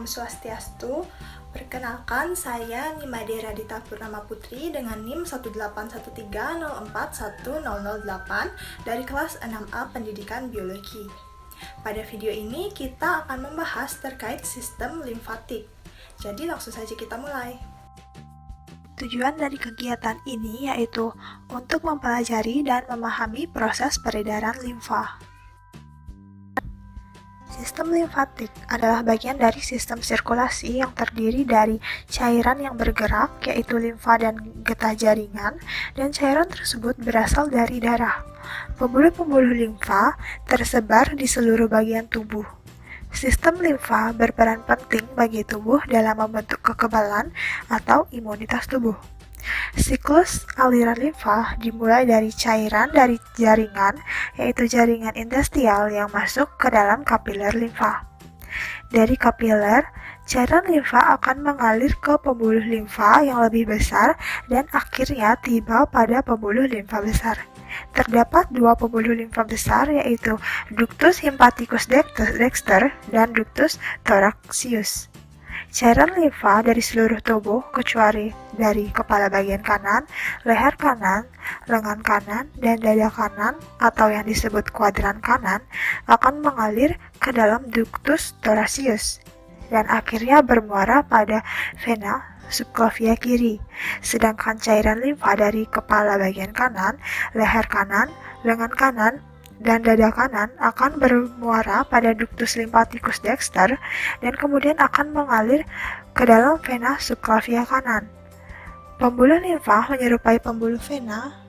Om Swastiastu. Perkenalkan, saya Nimade Radita Purnama Putri dengan NIM 18130410008 dari kelas 6A Pendidikan Biologi. Pada video ini kita akan membahas terkait sistem limfatik. Jadi langsung saja kita mulai. Tujuan dari kegiatan ini yaitu untuk mempelajari dan memahami proses peredaran limfa. Sistem limfatik adalah bagian dari sistem sirkulasi yang terdiri dari cairan yang bergerak, yaitu limfa dan getah jaringan, dan cairan tersebut berasal dari darah. Pembuluh-pembuluh limfa tersebar di seluruh bagian tubuh. Sistem limfa berperan penting bagi tubuh dalam membentuk kekebalan atau imunitas tubuh. Siklus aliran limfa dimulai dari cairan dari jaringan, yaitu jaringan interstisial yang masuk ke dalam kapiler limfa. Dari kapiler, cairan limfa akan mengalir ke pembuluh limfa yang lebih besar dan akhirnya tiba pada pembuluh limfa besar. Terdapat dua pembuluh limfa besar, yaitu ductus sympathicus dexter dan ductus thoracius. Cairan limfa dari seluruh tubuh kecuali dari kepala bagian kanan, leher kanan, lengan kanan, dan dada kanan atau yang disebut kuadran kanan akan mengalir ke dalam ductus thoracius dan akhirnya bermuara pada vena subclavia kiri. Sedangkan cairan limfa dari kepala bagian kanan, leher kanan, lengan kanan, dan dada kanan akan bermuara pada ductus sympathicus dexter dan kemudian akan mengalir ke dalam vena subclavia kanan. Pembuluh limfa menyerupai pembuluh vena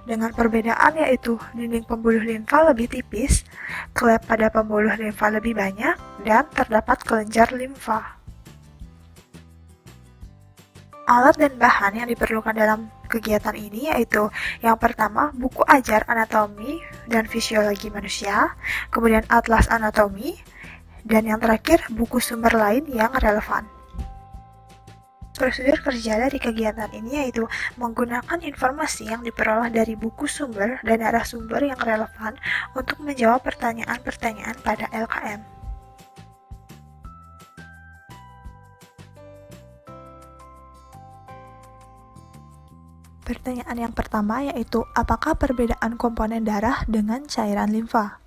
dengan perbedaan yaitu dinding pembuluh limfa lebih tipis, klep pada pembuluh limfa lebih banyak, dan terdapat kelenjar limfa. Alat dan bahan yang diperlukan dalam kegiatan ini yaitu yang pertama buku ajar anatomi dan fisiologi manusia, kemudian atlas anatomi, dan yang terakhir buku sumber lain yang relevan. Prosedur kerja dari kegiatan ini yaitu menggunakan informasi yang diperoleh dari buku sumber dan narasumber yang relevan untuk menjawab pertanyaan-pertanyaan pada LKM. Pertanyaan yang pertama yaitu apakah perbedaan komponen darah dengan cairan limfa?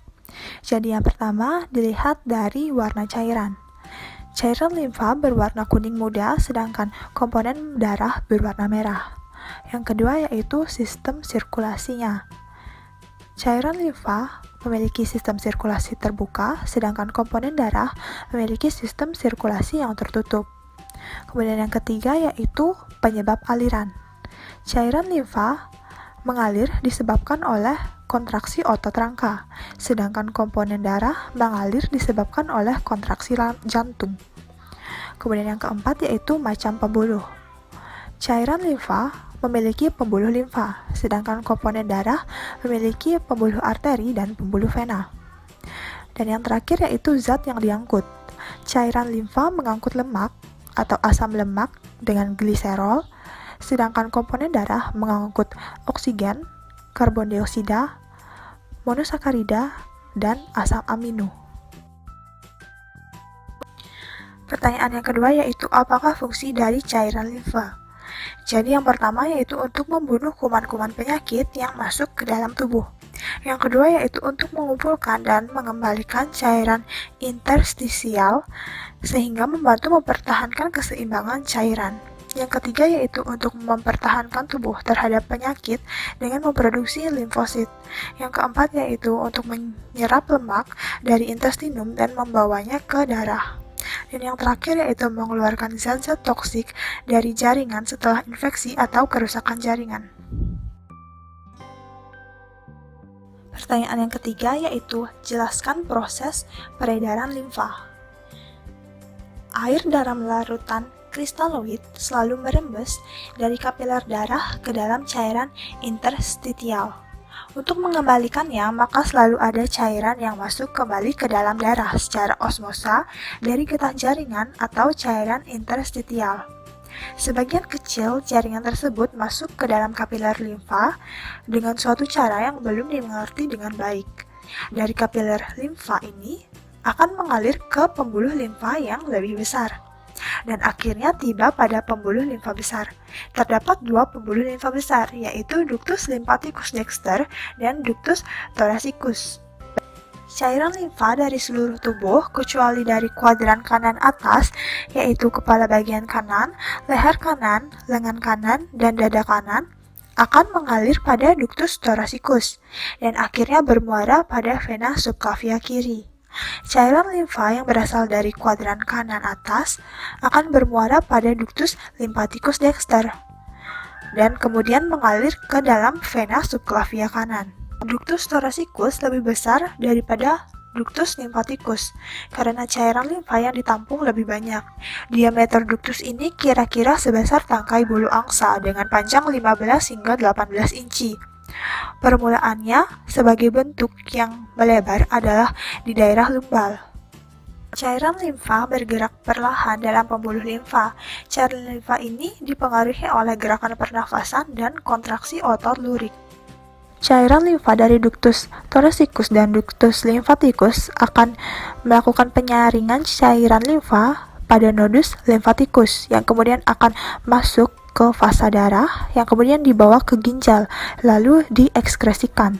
Jadi yang pertama dilihat dari warna cairan. Cairan limfa berwarna kuning muda sedangkan komponen darah berwarna merah. Yang kedua yaitu sistem sirkulasinya. Cairan limfa memiliki sistem sirkulasi terbuka sedangkan komponen darah memiliki sistem sirkulasi yang tertutup. Kemudian yang ketiga yaitu penyebab aliran. Cairan limfa mengalir disebabkan oleh kontraksi otot rangka, sedangkan komponen darah mengalir disebabkan oleh kontraksi jantung. Kemudian yang keempat yaitu macam pembuluh. Cairan limfa memiliki pembuluh limfa, sedangkan komponen darah memiliki pembuluh arteri dan pembuluh vena. Dan yang terakhir yaitu zat yang diangkut. Cairan limfa mengangkut lemak atau asam lemak dengan gliserol, sedangkan komponen darah mengangkut oksigen, karbon dioksida, monosakarida, dan asam amino. Pertanyaan yang kedua yaitu apakah fungsi dari cairan limfa? Jadi yang pertama yaitu untuk membunuh kuman-kuman penyakit yang masuk ke dalam tubuh. Yang kedua yaitu untuk mengumpulkan dan mengembalikan cairan interstisial sehingga membantu mempertahankan keseimbangan cairan. Yang ketiga yaitu untuk mempertahankan tubuh terhadap penyakit dengan memproduksi limfosit. Yang keempat yaitu untuk menyerap lemak dari intestinum dan membawanya ke darah. Dan yang terakhir yaitu mengeluarkan zat-zat toksik dari jaringan setelah infeksi atau kerusakan jaringan. Pertanyaan yang ketiga yaitu jelaskan proses peredaran limfa. Air dalam larutan kristaloid selalu merembes dari kapiler darah ke dalam cairan interstitial. Untuk mengembalikannya, maka selalu ada cairan yang masuk kembali ke dalam darah secara osmosa dari getah jaringan atau cairan interstitial. Sebagian kecil jaringan tersebut masuk ke dalam kapiler limfa dengan suatu cara yang belum dimengerti dengan baik. Dari kapiler limfa ini, akan mengalir ke pembuluh limfa yang lebih besar. Dan akhirnya tiba pada pembuluh limfa besar. Terdapat dua pembuluh limfa besar, yaitu ductus lymphaticus dexter dan ductus thoracicus. Cairan limfa dari seluruh tubuh, kecuali dari kuadran kanan atas, yaitu kepala bagian kanan, leher kanan, lengan kanan, dan dada kanan, akan mengalir pada ductus thoracicus, dan akhirnya bermuara pada vena subclavia kiri. Cairan limfa yang berasal dari kuadran kanan atas akan bermuara pada ductus lymphaticus dexter, dan kemudian mengalir ke dalam vena subclavia kanan. Ductus thoracicus lebih besar daripada ductus lymphaticus karena cairan limfa yang ditampung lebih banyak. Diameter ductus ini kira-kira sebesar tangkai bulu angsa dengan panjang 15 hingga 18 inci. Permulaannya sebagai bentuk yang melebar adalah di daerah lumbal. Cairan limfa bergerak perlahan dalam pembuluh limfa. Cairan limfa ini dipengaruhi oleh gerakan pernafasan dan kontraksi otot lurik. Cairan limfa dari ductus thoracicus dan ductus lymphaticus akan melakukan penyaringan cairan limfa pada nodus lymphaticus yang kemudian akan masuk ke fasa darah yang kemudian dibawa ke ginjal lalu diekskresikan.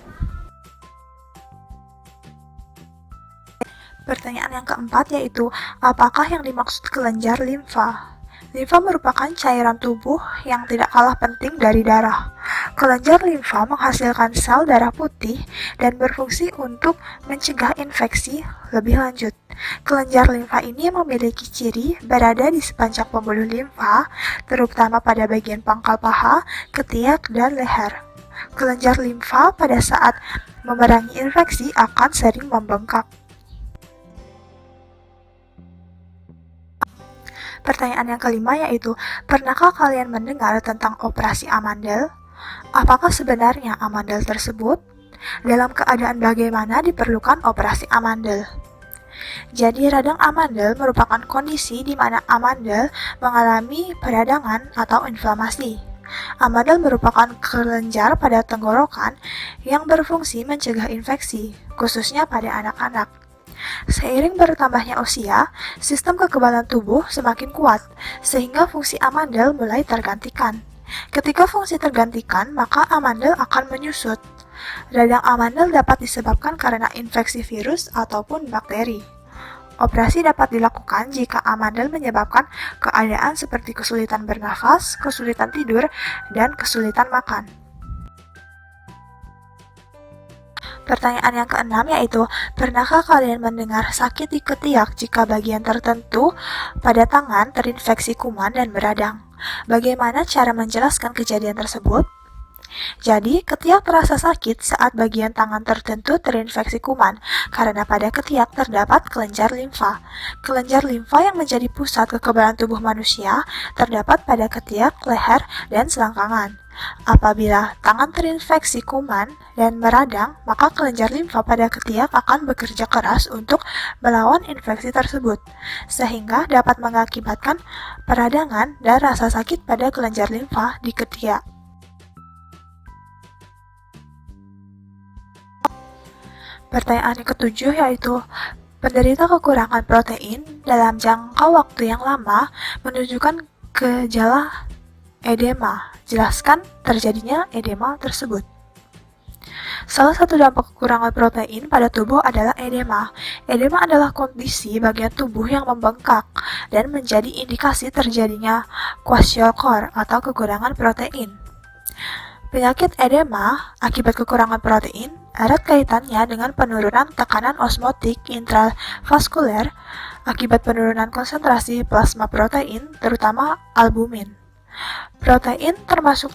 Pertanyaan yang keempat yaitu, apakah yang dimaksud kelenjar limfa? Limfa merupakan cairan tubuh yang tidak kalah penting dari darah. Kelenjar limfa menghasilkan sel darah putih dan berfungsi untuk mencegah infeksi lebih lanjut. Kelenjar limfa ini memiliki ciri berada di sepanjang pembuluh limfa, terutama pada bagian pangkal paha, ketiak, dan leher. Kelenjar limfa pada saat memerangi infeksi akan sering membengkak. Pertanyaan yang kelima yaitu, pernahkah kalian mendengar tentang operasi Amandel? Apakah sebenarnya Amandel tersebut? Dalam keadaan bagaimana diperlukan operasi Amandel? Jadi radang Amandel merupakan kondisi di mana Amandel mengalami peradangan atau inflamasi. Amandel merupakan kelenjar pada tenggorokan yang berfungsi mencegah infeksi, khususnya pada anak-anak. Seiring bertambahnya usia, sistem kekebalan tubuh semakin kuat, sehingga fungsi Amandel mulai tergantikan. Ketika fungsi tergantikan, maka Amandel akan menyusut. Radang Amandel dapat disebabkan karena infeksi virus ataupun bakteri. Operasi dapat dilakukan jika Amandel menyebabkan keadaan seperti kesulitan bernafas, kesulitan tidur, dan kesulitan makan. Pertanyaan yang keenam yaitu, pernahkah kalian mendengar sakit di ketiak jika bagian tertentu pada tangan terinfeksi kuman dan beradang? Bagaimana cara menjelaskan kejadian tersebut? Jadi, ketiak terasa sakit saat bagian tangan tertentu terinfeksi kuman, karena pada ketiak terdapat kelenjar limfa. Kelenjar limfa yang menjadi pusat kekebalan tubuh manusia terdapat pada ketiak, leher, dan selangkangan. Apabila tangan terinfeksi kuman dan meradang, maka kelenjar limfa pada ketiak akan bekerja keras untuk melawan infeksi tersebut, sehingga dapat mengakibatkan peradangan dan rasa sakit pada kelenjar limfa di ketiak. Pertanyaan yang ketujuh yaitu, penderita kekurangan protein dalam jangka waktu yang lama menunjukkan gejala edema. Jelaskan terjadinya edema tersebut. Salah satu dampak kekurangan protein pada tubuh adalah edema. Edema adalah kondisi bagian tubuh yang membengkak dan menjadi indikasi terjadinya kwashiorkor atau kekurangan protein. Penyakit edema akibat kekurangan protein erat kaitannya dengan penurunan tekanan osmotik intravaskuler akibat penurunan konsentrasi plasma protein, terutama albumin. Protein termasuk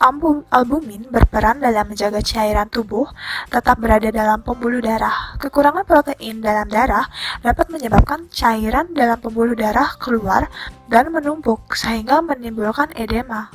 albumin berperan dalam menjaga cairan tubuh tetap berada dalam pembuluh darah. Kekurangan protein dalam darah dapat menyebabkan cairan dalam pembuluh darah keluar dan menumpuk sehingga menimbulkan edema.